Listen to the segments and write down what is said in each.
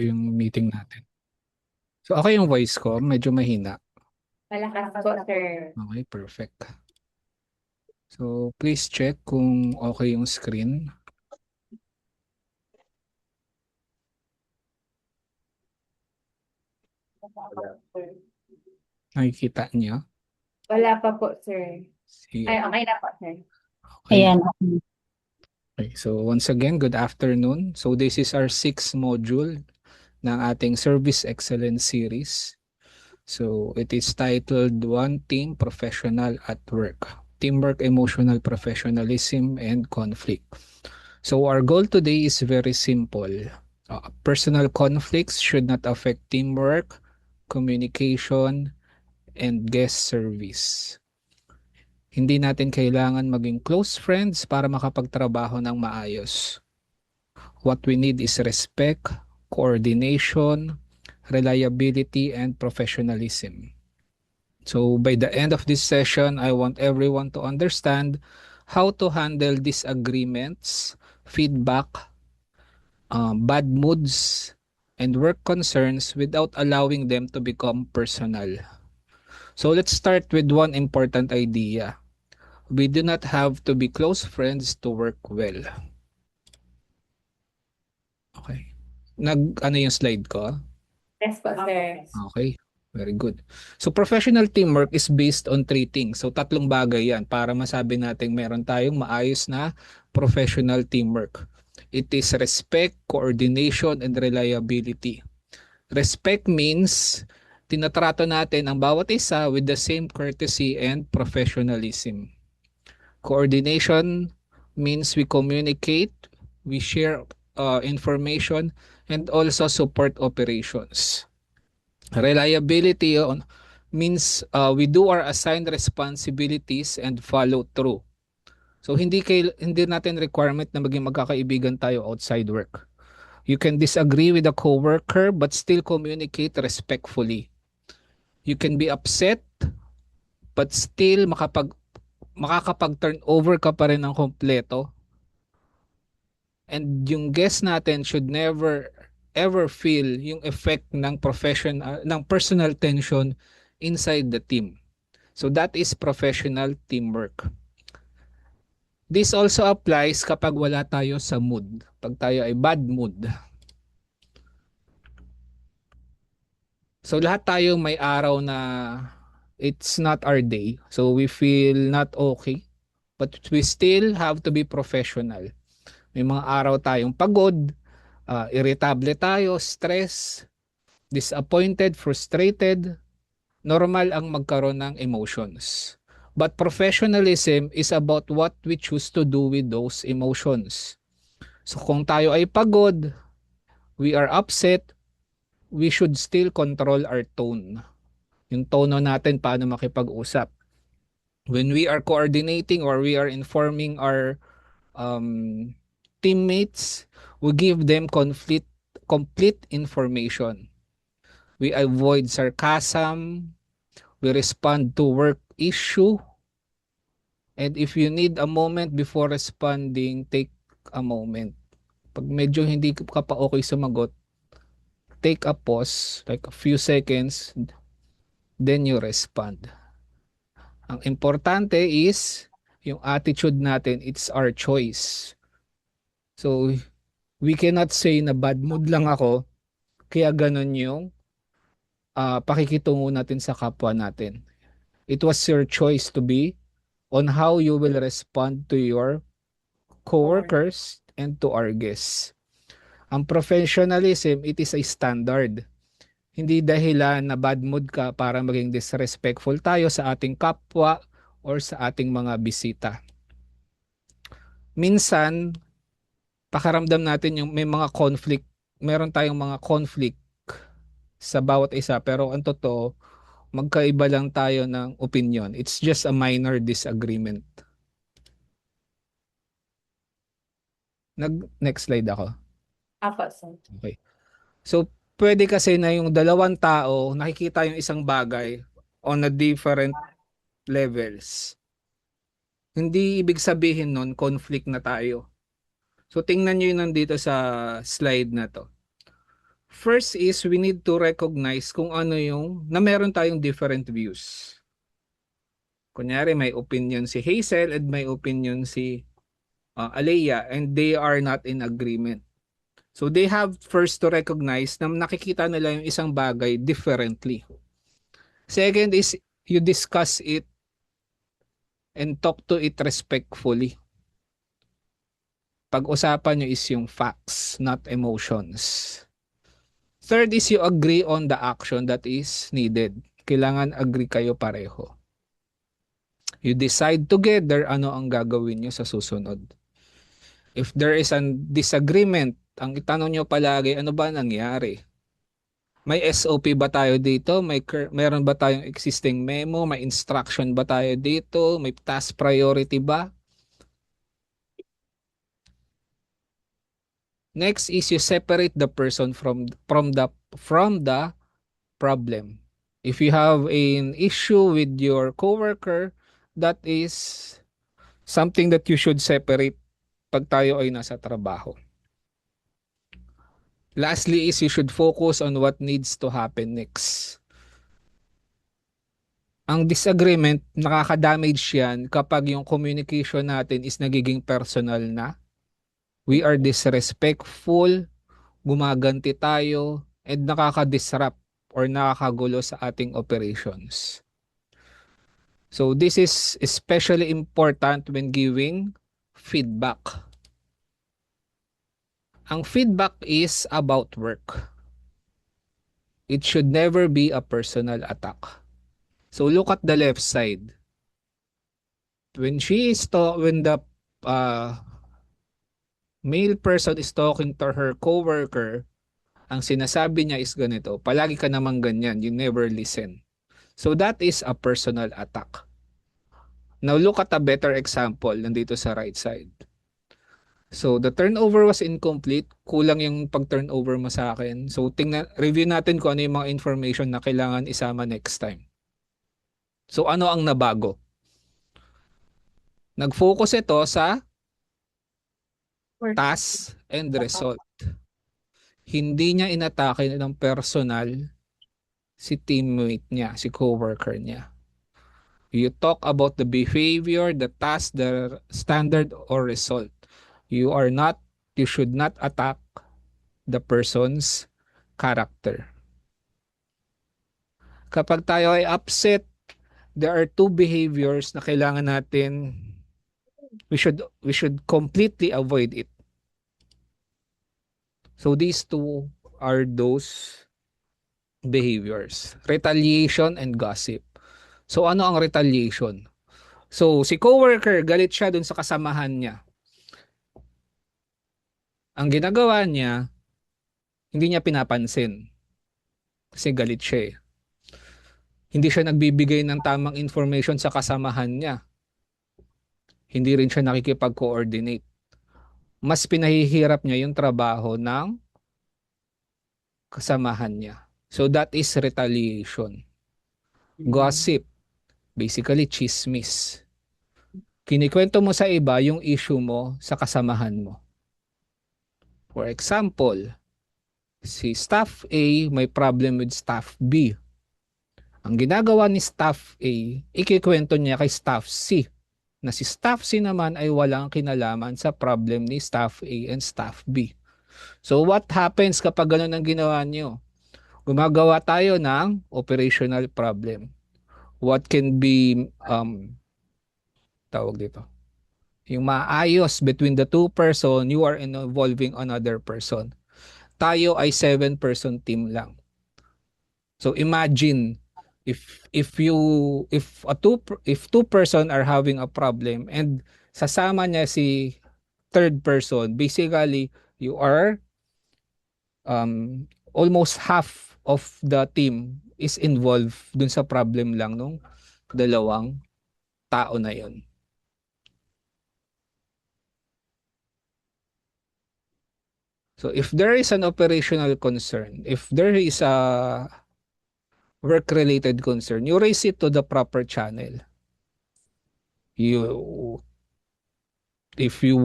yung meeting natin. So, ako yung voice ko, medyo mahina. Malakas po, sir. Okay, perfect. So, please check kung okay yung screen. Nakikita niyo? Wala pa po, sir. Ay, Sige. okay na po, sir. Okay. Ayan. Okay. So, once again, good afternoon. So, this is our sixth module ng ating Service Excellence Series. So, it is titled One Team Professional at Work. Teamwork, Emotional Professionalism, and Conflict. So our goal today is very simple. Personal conflicts should not affect teamwork, communication, and guest service. Hindi natin kailangan maging close friends para makapagtrabaho ng maayos. What we need is respect, coordination, reliability, and professionalism. So by the end of this session, I want everyone to understand how to handle disagreements, feedback, bad moods, and work concerns without allowing them to become personal. So let's start with one important idea. We do not have to be close friends to work well. Okay. Ano yung slide ko? Yes po, sir. Okay. Very good. So professional teamwork is based on three things. So tatlong bagay yan para masabi natin meron tayong maayos na professional teamwork. It is respect, coordination, and reliability. Respect means tinatrato natin ang bawat isa with the same courtesy and professionalism. Coordination means we communicate, we share information, and also support operations. Reliability means we do our assigned responsibilities and follow through. So hindi natin requirement na maging magkakaibigan tayo outside work. You can disagree with a coworker but still communicate respectfully. You can be upset but still makakapag-turn over ka pa rin ng kompleto. And yung guest natin should never ever feel yung effect ng ng personal tension inside the team. So that is professional teamwork. This also applies kapag wala tayo sa mood. Pag tayo ay bad mood. So lahat tayo may araw na it's not our day. So we feel not okay. But we still have to be professional. May mga araw tayong pagod, irritable tayo, stress, disappointed, frustrated. Normal ang magkaroon ng emotions. But professionalism is about what we choose to do with those emotions. So kung tayo ay pagod, we are upset, we should still control our tone. Yung tono natin paano makipag-usap. When we are coordinating or we are informing our um, teammates, we give them complete information. We avoid sarcasm, we respond to work issue, and if you need a moment before responding, take a moment. Pag medyo hindi ka pa okay sumagot, take a pause, like a few seconds, then you respond. Ang importante is yung attitude natin, it's our choice. So, we cannot say na bad mood lang ako, kaya ganun yung pakikitungo natin sa kapwa natin. It was your choice to be on how you will respond to your coworkers and to our guests. Ang professionalism, it is a standard. Hindi dahilan na bad mood ka para maging disrespectful tayo sa ating kapwa or sa ating mga bisita. Minsan, pakaramdam natin yung may mga conflict, meron tayong mga conflict sa bawat isa pero ang totoo, magkaiba lang tayo ng opinion. It's just a minor disagreement. Next slide ako. Apo, sir. Okay. So, pwede kasi na yung dalawang tao nakikita yung isang bagay on a different levels. Hindi ibig sabihin nun conflict na tayo. So, tingnan nyo yun nandito sa slide na to. First is we need to recognize kung ano yung na meron tayong different views. Kunyari may opinion si Hazel and may opinion si Alea and they are not in agreement. So they have first to recognize na nakikita nila yung isang bagay differently. Second is you discuss it and talk to it respectfully. Pag-usapan nyo is yung facts, not emotions. Third is you agree on the action that is needed. Kailangan agree kayo pareho. You decide together ano ang gagawin nyo sa susunod. If there is a disagreement, ang itanong nyo palagi, ano ba nangyari? May SOP ba tayo dito? Meron ba tayong existing memo? May instruction ba tayo dito? May task priority ba? Next is you separate the person from the problem. If you have an issue with your coworker, that is something that you should separate pag tayo ay nasa trabaho. Lastly is you should focus on what needs to happen next. Ang disagreement, nakaka-damage yan kapag yung communication natin is nagiging personal na. We are disrespectful, gumaganti tayo, and nakaka-disrupt or nakakagulo sa ating operations. So this is especially important when giving feedback. Ang feedback is about work. It should never be a personal attack. So look at the left side. When the uh, male person is talking to her coworker, ang sinasabi niya is ganito, palagi ka namang ganyan, you never listen. So that is a personal attack. Now look at a better example nandito sa right side. So the turnover was incomplete, kulang yung pag-turnover mo sa akin. So review natin kung ano yung mga information na kailangan isama next time. So ano ang nabago? Nag-focus ito sa Work. task and result. Hindi niya inatake ng personal si teammate niya, si coworker niya. You talk about the behavior, the task, the standard or result. You should not attack the person's character. Kapag tayo ay upset, there are two behaviors na kailangan natin, we should completely avoid it. So these two are those behaviors, retaliation and gossip. So ano ang retaliation? So si coworker, galit siya dun sa kasamahan niya. Ang ginagawa niya, hindi niya pinapansin. Kasi galit siya eh. Hindi siya nagbibigay ng tamang information sa kasamahan niya. Hindi rin siya nakikipag-coordinate. Mas pinahihirap niya yung trabaho ng kasamahan niya. So that is retaliation. Gossip, basically chismis. Kinikwento mo sa iba yung issue mo sa kasamahan mo. For example, si staff A may problem with staff B. Ang ginagawa ni staff A, ikikwento niya kay staff C na si staff C naman ay walang kinalaman sa problem ni staff A and staff B. So what happens kapag ganun ang ginawa niyo? Gumagawa tayo ng operational problem. What can be tawag dito? Yung maayos between the two person, you are involving another person. Tayo ay 7-person team lang. So imagine if two person are having a problem and sasama niya si third person, basically you are almost half of the team is involved dun sa problem lang nung dalawang tao na yon. So if there is an operational concern, if there is a work-related concern, you raise it to the proper channel. If you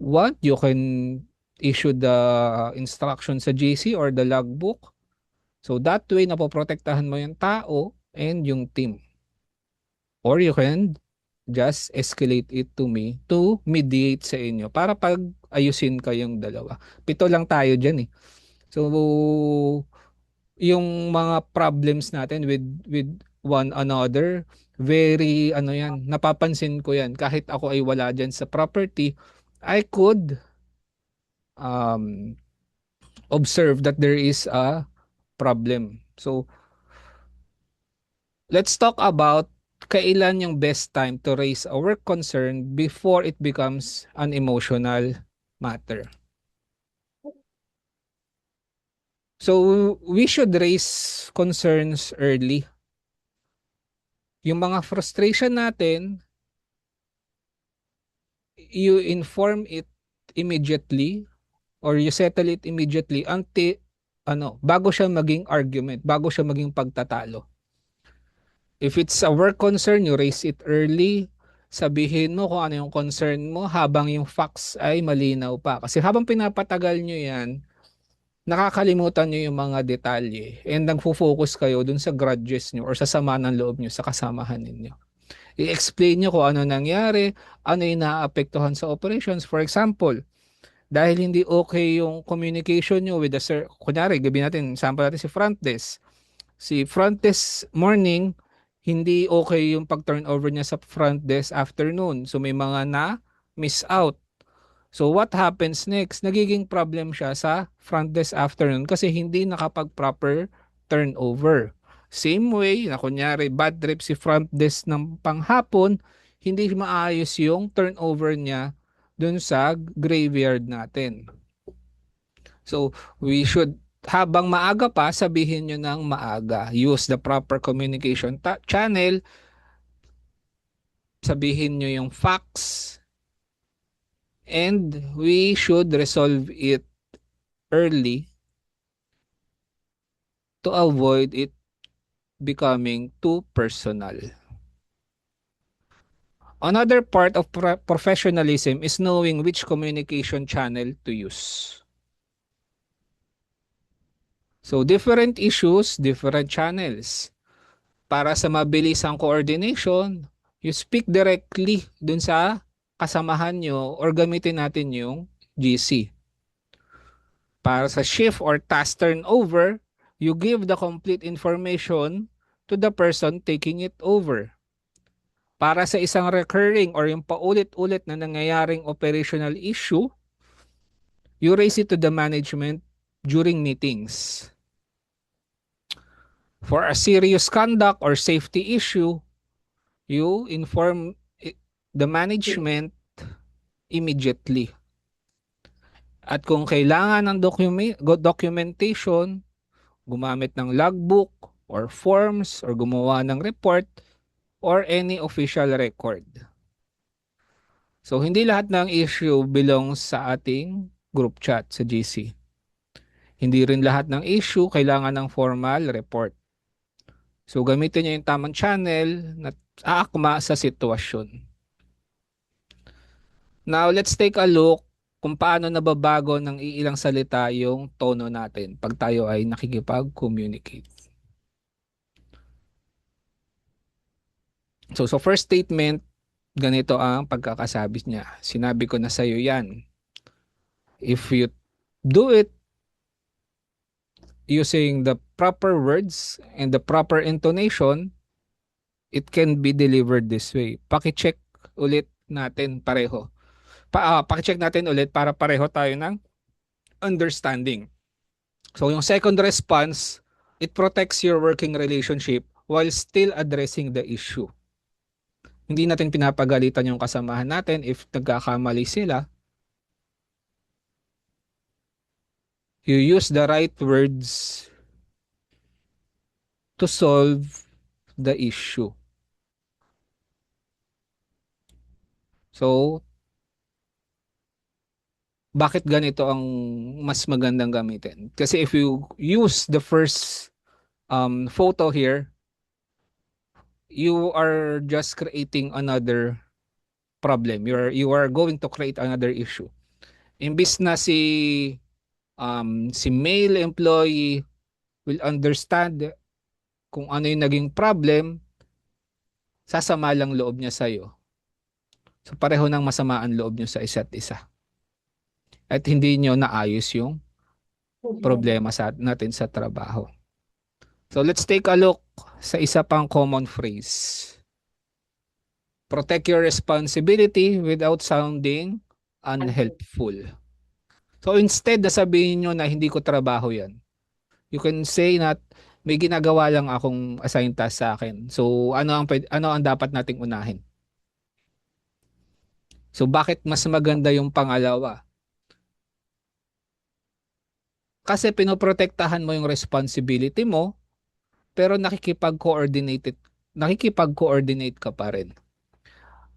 want, you can issue the instruction sa GC or the logbook. So that way, napoprotektahan mo yung tao and yung team. Or you can just escalate it to me to mediate sa inyo para pag-ayusin kayong dalawa. 7 lang tayo dyan eh. So, yung mga problems natin with one another, very ano yan, napapansin ko yan. Kahit ako ay wala dyan sa property, I could um, observe that there is a problem. So, let's talk about kailan yung best time to raise our concern before it becomes an emotional matter. So, we should raise concerns early. Yung mga frustration natin, you inform it immediately or you settle it immediately bago siya maging argument, bago siya maging pagtatalo. If it's a work concern, you raise it early. Sabihin mo kung ano yung concern mo habang yung facts ay malinaw pa. Kasi habang pinapatagal nyo yan, nakakalimutan nyo yung mga detalye and nagfo-focus kayo dun sa grudges nyo or sa sama ng loob nyo sa kasamahan ninyo. I-explain nyo kung ano nangyari, ano yung naapektuhan sa operations. For example, dahil hindi okay yung communication nyo with the kunyari, gabi natin, sample natin si front desk. Si front desk morning, hindi okay yung pag-turnover niya sa front desk afternoon. So may mga na miss out. So what happens next? Nagiging problem siya sa front desk afternoon kasi hindi nakapag-proper turnover. Same way na kunyari bad trip si front desk ng panghapon, hindi maayos yung turnover niya dun sa graveyard natin. So we should habang maaga pa, sabihin nyo ng maaga. Use the proper communication channel. Sabihin nyo yung facts. And we should resolve it early to avoid it becoming too personal. Another part of professionalism is knowing which communication channel to use. So different issues, different channels. Para sa mabilisang coordination, you speak directly dun sa kasamahan nyo or gamitin natin yung GC. Para sa shift or task turnover, you give the complete information to the person taking it over. Para sa isang recurring or yung paulit-ulit na nangyayaring operational issue, you raise it to the management during meetings. For a serious conduct or safety issue, you inform the management immediately. At kung kailangan ng documentation, gumamit ng logbook or forms or gumawa ng report or any official record. So hindi lahat ng issue belongs sa ating group chat sa GC. Hindi rin lahat ng issue kailangan ng formal report. So gamitin niyo yung tamang channel na aakma sa sitwasyon. Now let's take a look kung paano nababago ng iilang salita yung tono natin pag tayo ay nakikipag-communicate. So first statement, ganito ang pagkakasabi niya. Sinabi ko na sa'yo yan. If you do it using the proper words and the proper intonation, it can be delivered this way. Paki-check ulit natin pareho. Paki-check natin ulit para pareho tayo ng understanding. So yung second response, it protects your working relationship while still addressing the issue. Hindi natin pinapagalitan yung kasamahan natin if nagkakamali sila. You use the right words to solve the issue. So, bakit ganito ang mas magandang gamitin? Kasi if you use the first photo here, you are just creating another problem. You are going to create another issue. Imbis na si male employee will understand kung ano yung naging problem, sasama lang loob niya sa'yo. So pareho ng masama ang loob niyo sa isa't isa. At hindi niyo naayos yung problema natin sa trabaho. So let's take a look sa isa pang common phrase. Protect your responsibility without sounding unhelpful. So instead na sabihin nyo na hindi ko trabaho yan, you can say that may ginagawa lang akong assigned task sa akin. So ano ang dapat nating unahin? So bakit mas maganda yung pangalawa? Kasi pinoprotektahan mo yung responsibility mo pero nakikipag-coordinate ka pa rin.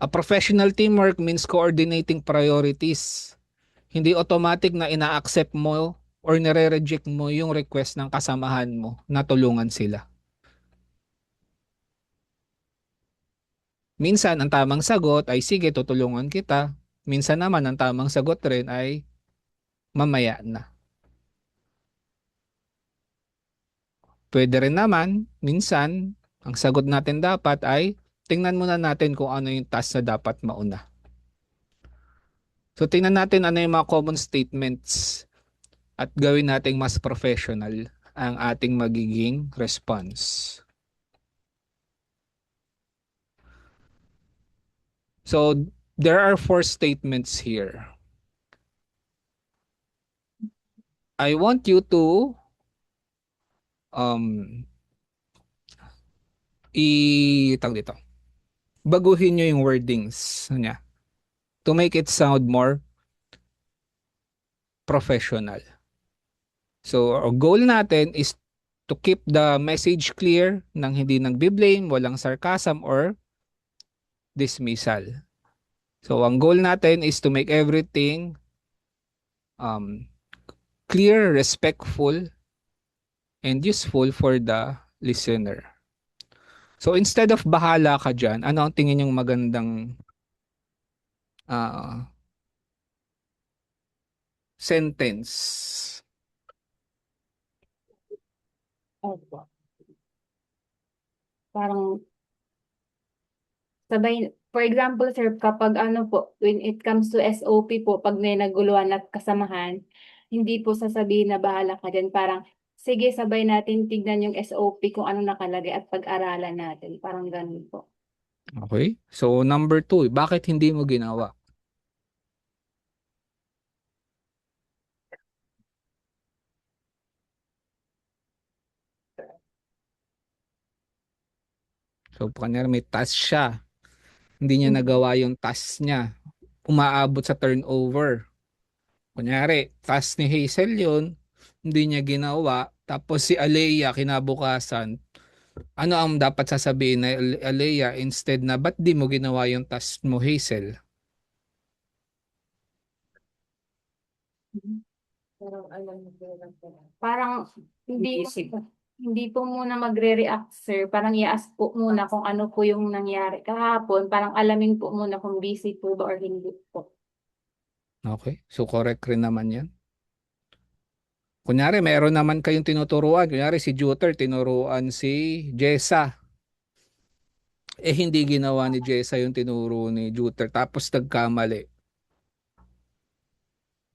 A professional teamwork means coordinating priorities. Hindi automatic na ina-accept mo or nire-reject mo yung request ng kasamahan mo na tulungan sila. Minsan, ang tamang sagot ay sige, tutulungan kita. Minsan naman, ang tamang sagot rin ay mamaya na. Pwede rin naman, minsan, ang sagot natin dapat ay tingnan muna natin kung ano yung task na dapat mauna. So, tingnan natin ano yung mga common statements at gawin nating mas professional ang ating magiging response. So, there are 4 statements here. I want you to um tawag dito. Baguhin nyo yung wordings niya to make it sound more professional. So, our goal natin is to keep the message clear nang hindi nagbi-blame, walang sarcasm or dismissal. So, ang goal natin is to make everything um, clear, respectful, and useful for the listener. So, instead of bahala ka dyan, ano ang tingin yung magandang uh, sentence? Opo. Parang sabay, for example, sir, kapag ano po, when it comes to SOP po, pag may naguluhan at kasamahan, hindi po sasabihin na bahala ka dyan. Parang, sige, sabay natin tignan yung SOP kung ano nakalagay at pag-aralan natin. Parang ganun po. Okay? So, number 2, bakit hindi mo ginawa? So, kanya may task siya. Hindi niya nagawa yung task niya. Umaabot sa turnover. Kunyari, task ni Hazel yun, hindi niya ginawa. Tapos si Alea kinabukasan, ano ang dapat sasabihin na Alea instead na ba't di mo ginawa yung task mo, Hazel? Parang alam mo parang hindi hindi po muna magre-react, sir. Parang i-ask po muna kung ano po yung nangyari kahapon. Parang alamin po muna kung busy po ba or hindi po. Okay, so correct rin naman yan. Kunyari, meron naman kayong tinuturuan. Kunyari, si Juter, tinuruan si Jessa. Hindi ginawa ni Jessa yung tinuro ni Juter. Tapos nagkamali.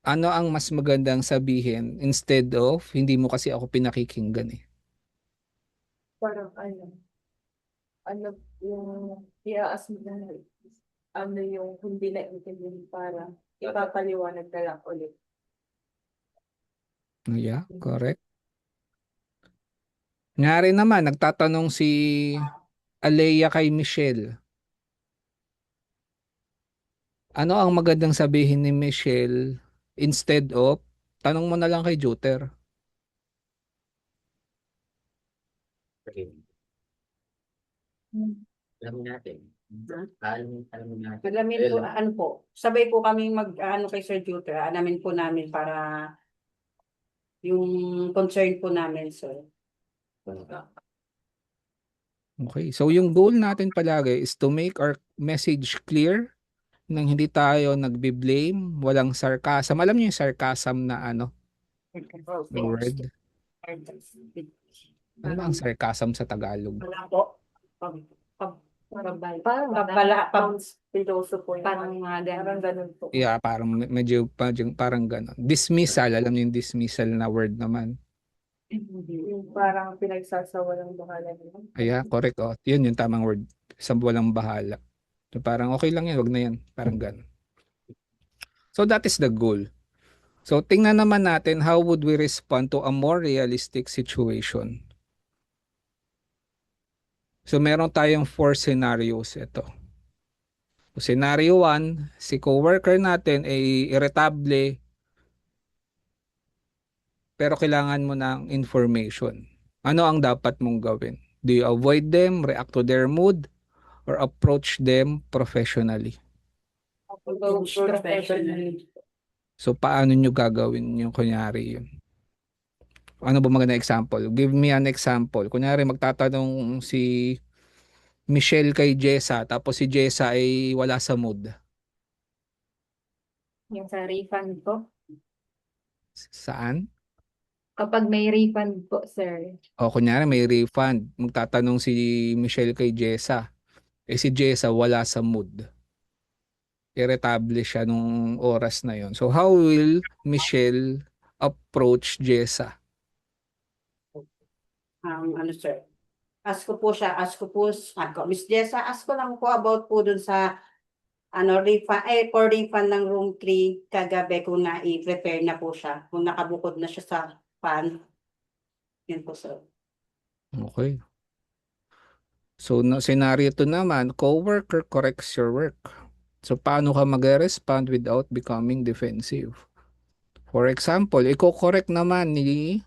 Ano ang mas magandang sabihin instead of hindi mo kasi ako pinakikinggan eh. Parang ano yung i-ask mo na ano yung hindi na intindihin para ipapaliwanag na lang ulit. Yeah, correct. Ngari naman, nagtatanong si Alea kay Michelle. Ano ang magandang sabihin ni Michelle instead of tanong mo na lang kay Juter? Alam natin. Alam natin. Alamin po, ano po, sabay po kami ano kay Sir Juter, alamin po namin para yung concern po namin, sir. Okay, so yung goal natin palagi is to make our message clear, nang hindi tayo nagbi-blame, walang sarcasm. Alam niyo yung sarcasm na ano, na word? Ano ba ang sarcasm sa Tagalog? Wala po. Pag, pag, Parang piloso po parang mga Parang ganun. ganun po. Yeah, parang medyo parang gano'n. Dismissal, alam niyo yung dismissal na word naman. Yung parang pinagsasawa ng bahala nila. Ay, correct. Oh. Yun yung tamang word. Sa walang bahala. So, parang okay lang yan, wag na yan. Parang gano'n. So that is the goal. So tingnan naman natin how would we respond to a more realistic situation. So meron tayong 4 scenarios ito. So, scenario 1, si coworker natin ay irritable pero kailangan mo ng information. Ano ang dapat mong gawin? Do you avoid them, react to their mood, or approach them professionally? Professionally. So paano nyo gagawin yung kunyari yun? Ano ba maganda example? Give me an example. Kunyari magtatanong si Michelle kay Jessa tapos si Jessa ay wala sa mood. Yung sa refund po. Saan? Kapag may refund po, sir. O kunyari may refund. Magtatanong si Michelle kay Jessa. Eh si Jessa wala sa mood. Irritable siya nung oras na yon. So how will Michelle approach Jessa? Ano sir, ask ko po siya, Miss Jessa, ask ko lang po about po dun sa for refund ng room 3 kagabi kung na-i-prepare na po siya, kung nakabukod na siya sa fan. Yun po sir. Okay. So scenario to naman, coworker corrects your work. So paano ka mag-respond without becoming defensive? For example, i-correct naman ni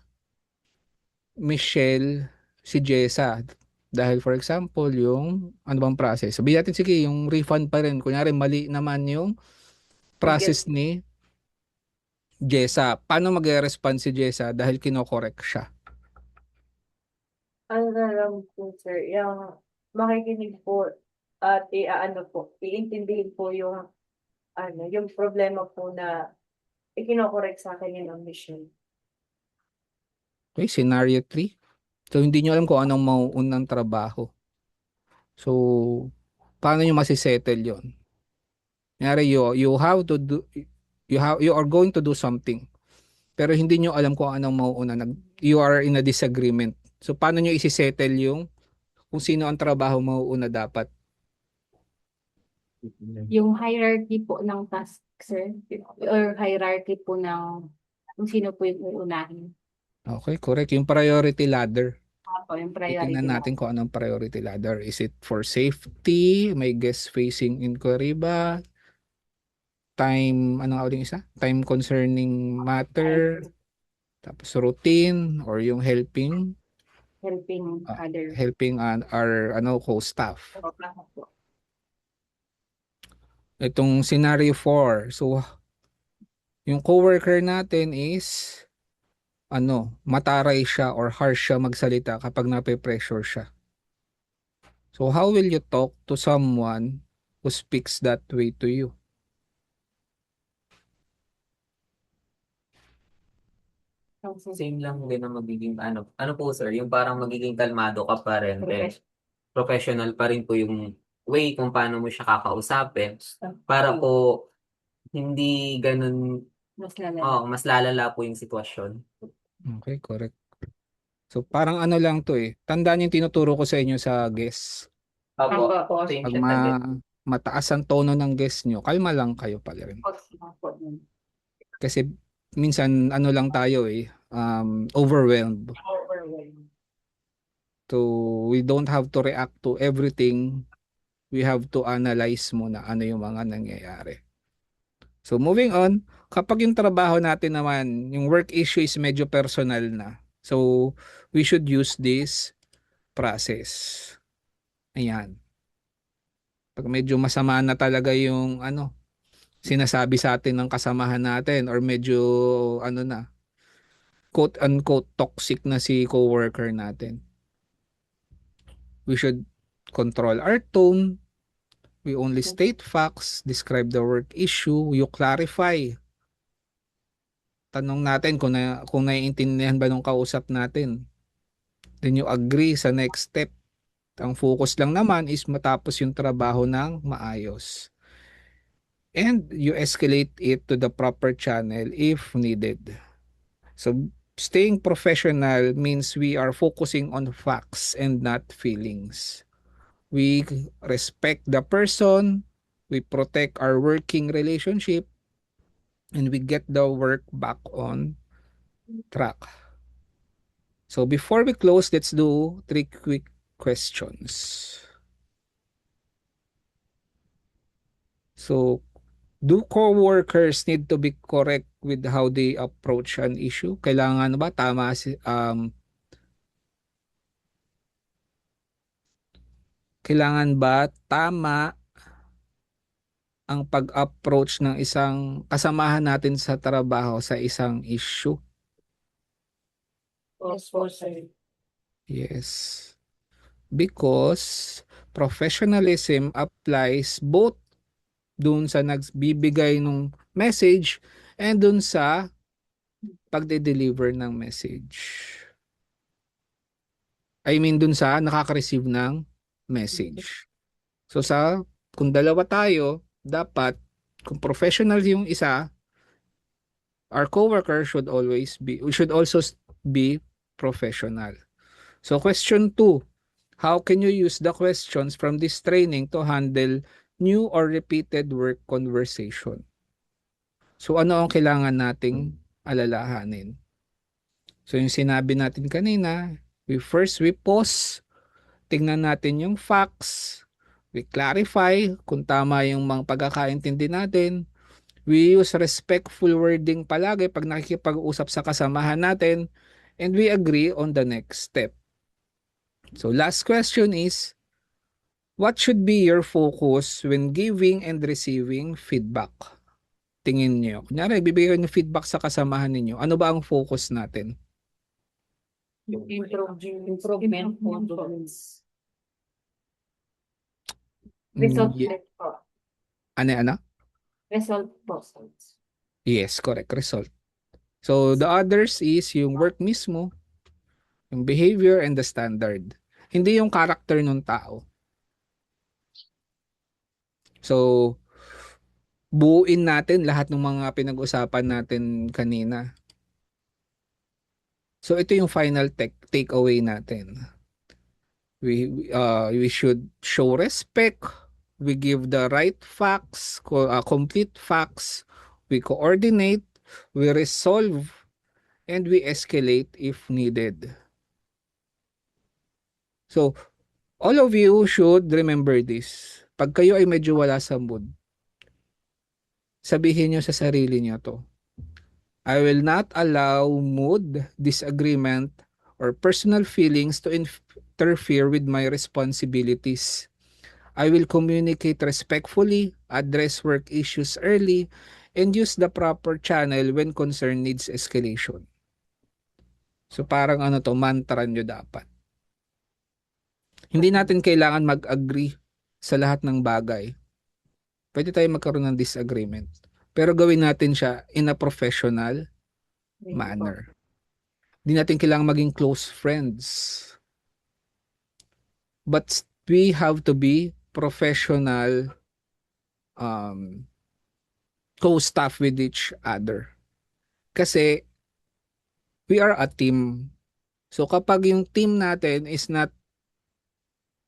Michelle si Jessa. Dahil for example, yung ano bang process? Sabihin natin sige, yung refund pa rin. Kunyari mali naman yung process ni Jessa. Paano mag-respond si Jessa dahil kino-correct siya? Ano na lang po, sir, yung makikinig po at iintindihin po yung problema po na ikinokorek sa akin yun ang mission. Okay, scenario 3. So hindi nyo alam kung anong mauunang trabaho. So paano nyo masisettle yon? Kunyari you have to do you are going to do something pero hindi nyo alam kung anong mauuna. You are in a disagreement. So paano nyo isi-settle yung kung sino ang trabaho mauuna dapat? Yung hierarchy po ng task, sir. Or hierarchy po ng kung sino po yung uunahin. Okay, correct. Yung priority ladder. Ako, yung priority. Titingnan natin kung anong priority ladder. Is it for safety? May guest-facing inquiry ba? Time, anong uling isa? Time concerning matter? Tapos routine or yung helping other. helping our co-staff. Itong scenario 4. So yung coworker natin is mataray siya or harsh siya magsalita kapag nape-pressure siya. So how will you talk to someone who speaks that way to you? Same lang din ang magiging ano po sir, yung parang magiging kalmado ka pa rin. Professional pa rin po yung way kung paano mo siya kakausapin para po hindi ganun mas lalala po yung sitwasyon. Okay, correct. So parang ano lang to eh. Tandaan yung tinuturo ko sa inyo sa guest. Opo, same Pag siya sa din. mataas ang tono ng guest nyo, kalma lang kayo pala rin. Kasi minsan lang tayo overwhelmed. So we don't have to react to everything. We have to analyze muna ano yung mga nangyayari. So moving on, kapag yung trabaho natin naman, yung work issue is medyo personal na. So we should use this process. Ayan. Pag medyo masama na talaga yung sinasabi sa atin ng kasamahan natin or medyo quote unquote toxic na si coworker natin. We should control our tone, We only state facts, describe the work issue, you clarify. Tanong natin kung naiintindihan ba nung kausap natin. Then you agree sa next step. Ang focus lang naman is matapos yung trabaho ng maayos. And you escalate it to the proper channel if needed. So staying professional means we are focusing on facts and not feelings. We respect the person, we protect our working relationship, and we get the work back on track. So before we close, let's do 3 quick questions. So, do co-workers need to be correct with how they approach an issue? Kailangan ba tama ang pag-approach ng isang kasamahan natin sa trabaho sa isang issue? Yes po, sir. Yes. Because professionalism applies both dun sa nagbibigay ng message and dun sa pagde-deliver ng message. I mean dun sa nakaka-receive ng message. So kung dalawa tayo, dapat kung professional yung isa, our coworker should also be professional. So question 2, how can you use the questions from this training to handle new or repeated work conversation? So ano ang kailangan nating alalahanin? So yung sinabi natin kanina, we pause, tingnan natin yung facts, we clarify kung tama yung mga pagkakaintindi natin, we use respectful wording palagi pag nakikipag-usap sa kasamahan natin, and we agree on the next step. So last question is, what should be your focus when giving and receiving feedback? Tingin niyo. Kunyari, bibigyan niyo feedback sa kasamahan ninyo. Ano ba ang focus natin? Improvement po. Result Yeah. po. Ano? Result po. Yes, correct. Result. So, the others is yung work mismo, yung behavior, and the standard. Hindi yung character ng tao. So, buuin natin lahat ng mga pinag-usapan natin kanina. So, ito yung final takeaway natin. We should show respect. We give the right facts, complete facts. We coordinate, we resolve, and we escalate if needed. So, all of you should remember this. Pag kayo ay medyo wala sa mood, sabihin nyo sa sarili nyo to. I will not allow mood, disagreement, or personal feelings to interfere with my responsibilities. I will communicate respectfully, address work issues early, and use the proper channel when concern needs escalation. So parang mantra nyo dapat. Hindi natin kailangan mag-agree sa lahat ng bagay. Pwede tayo magkaroon ng disagreement. Pero gawin natin siya in a professional manner. Hindi natin kailangan maging close friends. But we have to be professional co-staff with each other. Kasi we are a team. So kapag yung team natin is not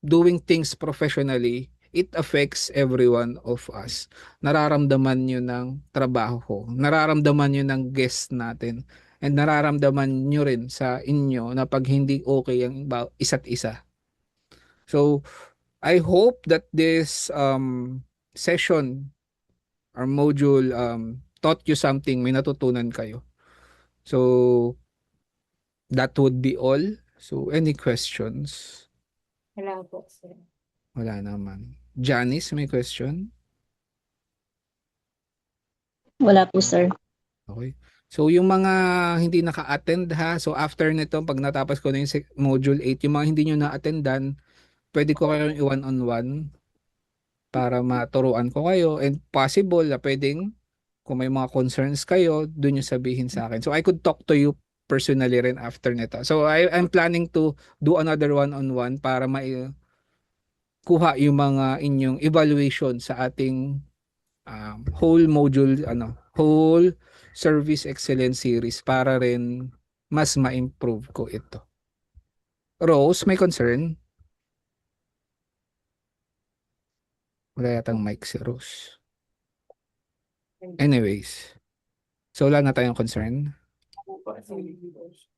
doing things professionally, it affects every one of us. Nararamdaman nyo ng trabaho ko. Nararamdaman nyo ng guest natin. And nararamdaman nyo rin sa inyo na pag hindi okay ang isa't isa. So, I hope that this session or module taught you something. May natutunan kayo. So, that would be all. So, any questions? Wala po, sir. Wala naman. Janice, may question? Wala po, sir. Okay. So, yung mga hindi naka-attend ha, so after nito, pag natapos ko na yung module 8, yung mga hindi nyo na-attendan, pwede ko kayong i-one-on-one. para maturuan ko kayo, and possible na pwedeng kung may mga concerns kayo, dun yung sabihin sa akin. So I could talk to you personally rin after nito. So I'm planning to do another one-on-one para kuha yung mga inyong evaluation sa ating whole module, whole service excellence series para rin mas ma-improve ko ito. Rose, may concern? Wala yatang mic si Rose. Anyways, so wala na tayong concern.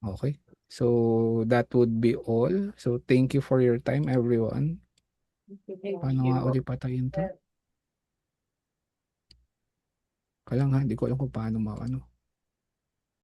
Okay. So that would be all. So thank you for your time, everyone. Paano nga ulit patayin to? Kaya nga, hindi ko alam kung paano